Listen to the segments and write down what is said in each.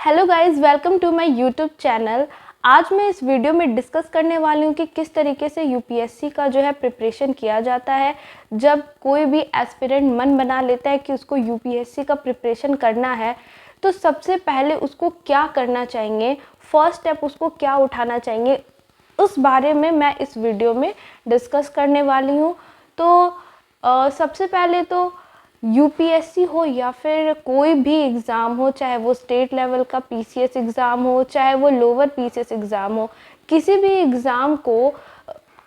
Hello guys, welcome to my YouTube channel. आज मैं इस वीडियो में डिस्कस करने वाली हूँ कि किस तरीके से यूपीएससी का जो है प्रिपरेशन किया जाता है। जब कोई भी एस्पिरेंट मन बना लेता है कि उसको यूपीएससी का प्रिपरेशन करना है, तो सबसे पहले उसको क्या करना चाहिए, फर्स्ट स्टेप उसको क्या उठाना चाहिए, उस बारे में मैं इस वीडियो में डिस्कस करने वाली हूँ। तो सबसे पहले तो यूपीएससी हो या फिर कोई भी एग्ज़ाम हो, चाहे वो स्टेट लेवल का पीसीएस एग्ज़ाम हो, चाहे वो लोअर पीसीएस एग्ज़ाम हो, किसी भी एग्ज़ाम को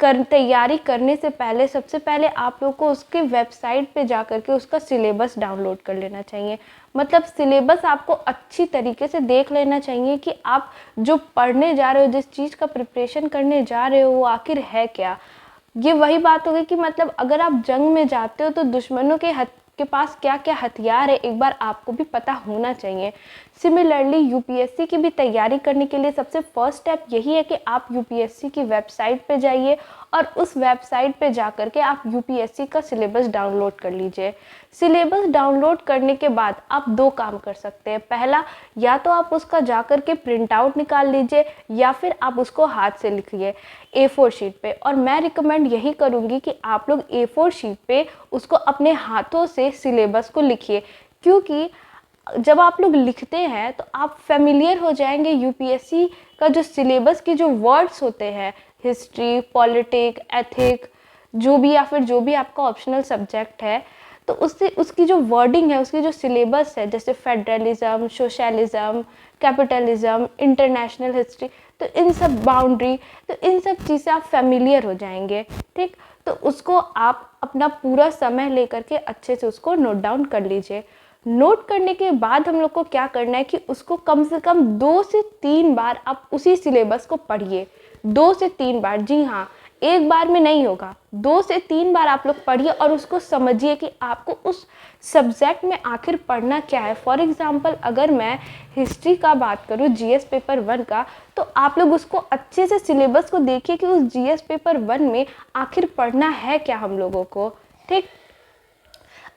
तैयारी करने से पहले सबसे पहले आप लोग को उसके वेबसाइट पे जा कर के उसका सिलेबस डाउनलोड कर लेना चाहिए। मतलब सिलेबस आपको अच्छी तरीके से देख लेना चाहिए कि आप जो पढ़ने जा रहे हो, जिस चीज़ का प्रिपरेशन करने जा रहे हो, वो आखिर है क्या। ये वही बात हो गई कि मतलब अगर आप जंग में जाते हो तो दुश्मनों के पास क्या क्या हथियार है, एक बार आपको भी पता होना चाहिए। सिमिलरली यूपीएससी की भी तैयारी करने के लिए सबसे फर्स्ट स्टेप यही है कि आप यूपीएससी की वेबसाइट पे जाइए और उस वेबसाइट पे जा कर के आप यूपीएससी का सिलेबस डाउनलोड कर लीजिए। सिलेबस डाउनलोड करने के बाद आप दो काम कर सकते हैं। पहला, या तो आप उसका जा कर के प्रिंट आउट निकाल लीजिए या फिर आप उसको हाथ से लिखिए A4 शीट पे। और मैं रिकमेंड यही करूँगी कि आप लोग A4 शीट पे उसको अपने हाथों से सिलेबस को लिखिए, क्योंकि जब आप लोग लिखते हैं तो आप फेमिलियर हो जाएंगे यूपीएससी का जो सिलेबस की जो वर्ड्स होते हैं, हिस्ट्री, पॉलिटिक, एथिक, जो भी या फिर जो भी आपका ऑप्शनल सब्जेक्ट है, तो उससे उसकी जो वर्डिंग है, उसकी जो सिलेबस है, जैसे federalism, socialism, capitalism, international history, तो इन सब बाउंड्री, तो इन सब चीज़ से आप फेमिलियर हो जाएंगे। ठीक, तो उसको आप अपना पूरा समय लेकर के अच्छे से उसको नोट डाउन कर लीजिए। नोट करने के बाद हम लोग को क्या करना है कि उसको कम से कम 2 से 3 बार आप उसी सिलेबस को पढ़िए। 2 से 3 बार, जी हाँ, एक बार में नहीं होगा, 2 से 3 बार आप लोग पढ़िए और उसको समझिए कि आपको उस सब्जेक्ट में आखिर पढ़ना क्या है। फॉर एग्जांपल अगर मैं हिस्ट्री का बात करूँ, जीएस पेपर 1 का, तो आप लोग उसको अच्छे से सिलेबस को देखिए कि उस जीएस पेपर 1 में आखिर पढ़ना है क्या हम लोगों को। ठीक,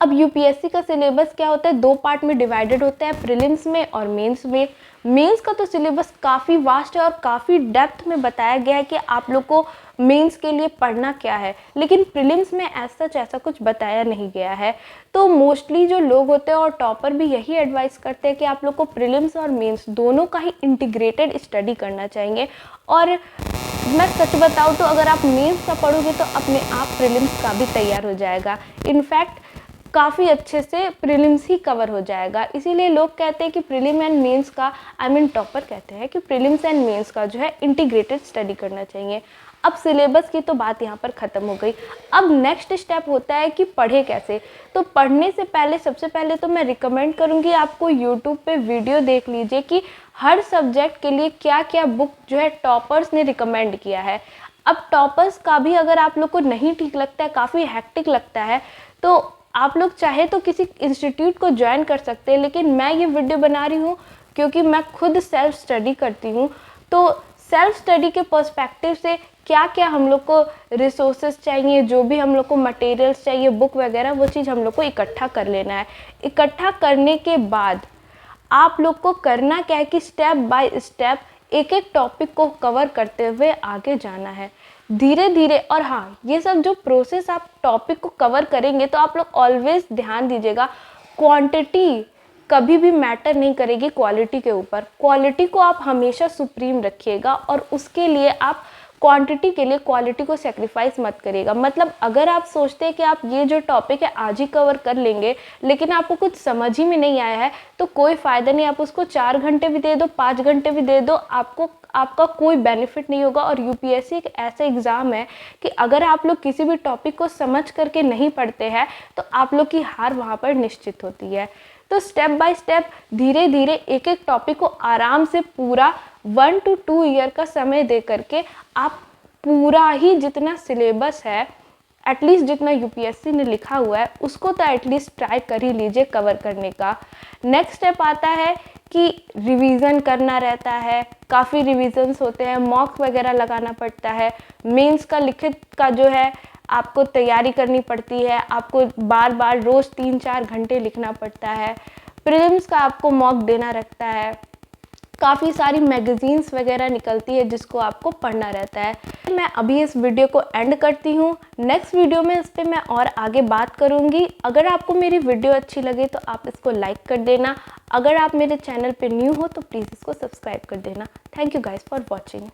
अब यूपीएससी का सिलेबस क्या होता है, 2 पार्ट में डिवाइडेड होता है, प्रीलिम्स में और मेंस में। मेंस का तो सिलेबस काफ़ी वास्ट है और काफ़ी डेप्थ में बताया गया है कि आप लोग को मेंस के लिए पढ़ना क्या है, लेकिन प्रीलिम्स में ऐसा कुछ बताया नहीं गया है। तो मोस्टली जो लोग होते हैं और टॉपर भी यही एडवाइस करते हैं कि आप लोग को प्रीलिम्स और मेंस दोनों का ही इंटीग्रेटेड स्टडी करना चाहिए। और मैं सच बताऊँ तो अगर आप मेंस का पढ़ोगे तो अपने आप प्रीलिम्स का भी तैयार हो जाएगा। इनफैक्ट काफ़ी अच्छे से प्रीलिम्स ही कवर हो जाएगा। इसीलिए लोग कहते हैं कि प्रीलिम एंड मेंस का, आई मीन टॉपर कहते हैं कि प्रीलिम्स एंड मेंस का जो है इंटीग्रेटेड स्टडी करना चाहिए। अब सिलेबस की तो बात यहाँ पर ख़त्म हो गई। अब नेक्स्ट स्टेप होता है कि पढ़े कैसे। तो पढ़ने से पहले सबसे पहले तो मैं रिकमेंड करूँगी आपको यूट्यूब पे वीडियो देख लीजिए कि हर सब्जेक्ट के लिए क्या क्या बुक जो है टॉपर्स ने रिकमेंड किया है। अब टॉपर्स का भी अगर आप लोग को नहीं ठीक लगता है, काफ़ी हेक्टिक लगता है, तो आप लोग चाहे तो किसी इंस्टीट्यूट को ज्वाइन कर सकते हैं। लेकिन मैं ये वीडियो बना रही हूँ क्योंकि मैं खुद सेल्फ स्टडी करती हूँ। तो सेल्फ स्टडी के पर्सपेक्टिव से क्या क्या हम लोग को रिसोर्सेज चाहिए, जो भी हम लोग को मटेरियल्स चाहिए, बुक वगैरह, वो चीज़ हम लोग को इकट्ठा कर लेना है। इकट्ठा करने के बाद आप लोग को करना क्या है कि स्टेप बाय स्टेप एक एक टॉपिक को कवर करते हुए आगे जाना है धीरे धीरे। और हाँ, ये सब जो प्रोसेस आप टॉपिक को कवर करेंगे तो आप लोग ऑलवेज ध्यान दीजिएगा, क्वांटिटी कभी भी मैटर नहीं करेगी क्वालिटी के ऊपर। क्वालिटी को आप हमेशा सुप्रीम रखिएगा और उसके लिए आप क्वांटिटी के लिए क्वालिटी को सेक्रीफाइस मत करिएगा। मतलब अगर आप सोचते हैं कि आप ये जो टॉपिक है आज ही कवर कर लेंगे, लेकिन आपको कुछ समझ ही में नहीं आया है, तो कोई फ़ायदा नहीं। आप उसको 4 घंटे भी दे दो, 5 घंटे भी दे दो, आपका कोई बेनिफिट नहीं होगा। और यूपीएससी एक ऐसा एग्ज़ाम है कि अगर आप लोग किसी भी टॉपिक को समझ करके नहीं पढ़ते हैं तो आप लोग की हार वहाँ पर निश्चित होती है। तो स्टेप बाय स्टेप धीरे धीरे एक एक टॉपिक को आराम से पूरा 1 to 2 ईयर का समय दे करके आप पूरा ही जितना सिलेबस है, एटलीस्ट जितना यूपीएससी ने लिखा हुआ है, उसको तो एटलीस्ट ट्राई कर ही लीजिए कवर करने का। नेक्स्ट स्टेप आता है कि रिवीजन करना रहता है, काफ़ी रिवीजन्स होते हैं, मॉक वगैरह लगाना पड़ता है। मेंस का लिखित का जो है आपको तैयारी करनी पड़ती है, आपको बार बार रोज़ 3-4 घंटे लिखना पड़ता है। प्रीलिम्स का आपको मॉक देना रहता है। काफ़ी सारी मैगज़ीन्स वगैरह निकलती है जिसको आपको पढ़ना रहता है। मैं अभी इस वीडियो को एंड करती हूँ। नेक्स्ट वीडियो में इस पे मैं और आगे बात करूँगी। अगर आपको मेरी वीडियो अच्छी लगे तो आप इसको लाइक कर देना। अगर आप मेरे चैनल पे न्यू हो तो प्लीज़ इसको सब्सक्राइब कर देना। Thank you guys for watching.